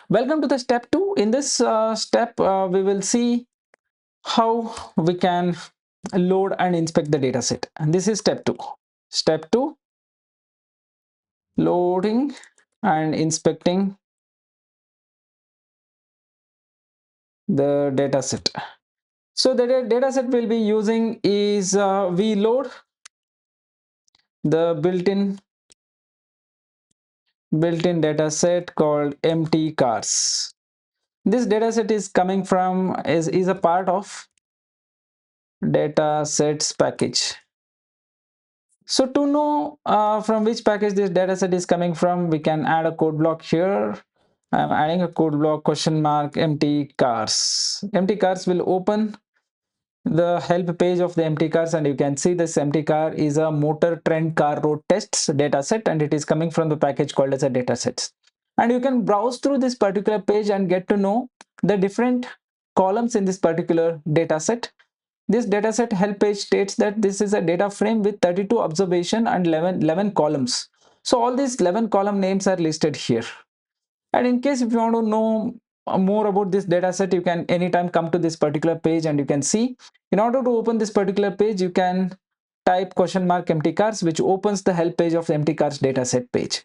Welcome to the step 2. In this step, we will see how we can load and inspect the dataset. And this is step 2. Step 2, loading and inspecting the dataset. So the dataset we'll be using is we load the built-in dataset called empty cars. This dataset is coming from is a part of datasets package. So to know from which package this dataset is coming from, we can add a code block here. I'm adding a code block question mark empty cars. Empty cars will open the help page of the empty cars, and you can see this empty car is a motor trend car road tests dataset, and it is coming from the package called as a datasets. And you can browse through this particular page and get to know the different columns in this particular dataset. This dataset help page states that this is a data frame with 32 observation and 11 columns. So all these 11 column names are listed here. And in case if you want to know more about this dataset, you can anytime come to this particular page and you can see. In order to open this particular page, you can type question mark empty cars, which opens the help page of the empty cars dataset page.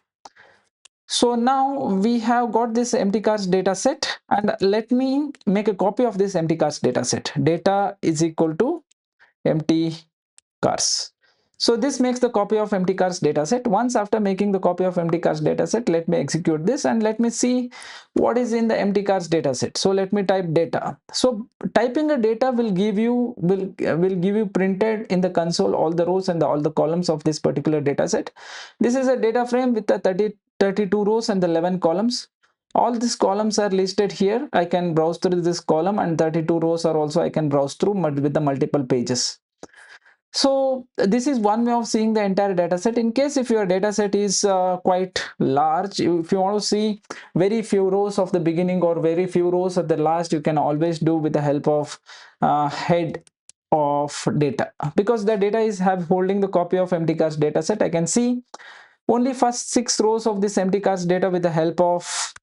So now we have got this empty cars data set, and let me make a copy of this empty cars data set. Data is equal to empty cars. So this makes the copy of empty cars dataset. Once after making the copy of empty cars dataset, let me execute this and let me see what is in the empty cars dataset. So let me type data. So typing a data will give you printed in the console all the rows and all the columns of this particular dataset. This is a data frame with the 32 rows and the 11 columns. All these columns are listed here. I can browse through this column, and 32 rows are also I can browse through with the multiple pages. So this is one way of seeing the entire data set. In case if your data set is quite large, if you want to see very few rows of the beginning or very few rows at the last, you can always do with the help of head of data, because the data is holding the copy of empty cars data set. I can see only first 6 rows of this empty cars data with the help of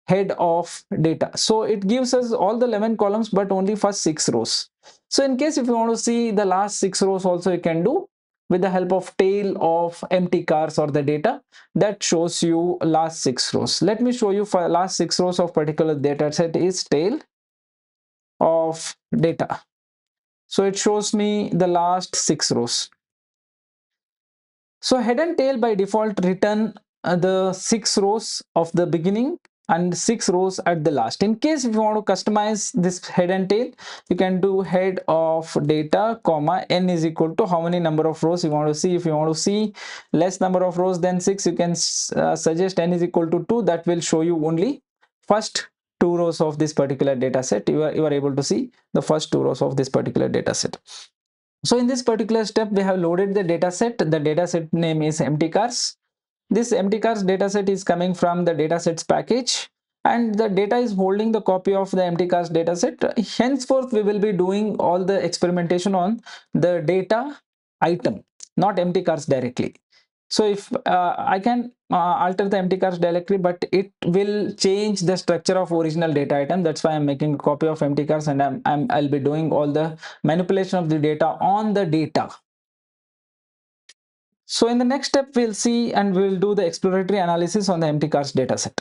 head of data. So it gives us all the 11 columns but only first 6 rows. So in case if you want to see the last 6 rows also, you can do with the help of tail of empty cars or the data that shows you last 6 rows. Let me show you for last 6 rows of particular data set is tail of data. So it shows me the last 6 rows. So head and tail by default return the 6 rows of the beginning and 6 rows at the last. In case if you want to customize this head and tail, you can do head of data comma n is equal to how many number of rows you want to see. If you want to see less number of rows than 6, you can suggest n is equal to 2. That will show you only first 2 rows of this particular data set. You are able to see the first 2 rows of this particular data set. So in this particular step, we have loaded the dataset. The dataset name is empty cars. This empty cars dataset is coming from the datasets package, and the data is holding the copy of the empty cars dataset. Henceforth, we will be doing all the experimentation on the data item, not empty cars directly. So if I can alter the empty cars directly, but it will change the structure of original data item. That's why I'm making a copy of empty cars, and I'll be doing all the manipulation of the data on the data. So in the next step, we'll see and we'll do the exploratory analysis on the empty cars dataset.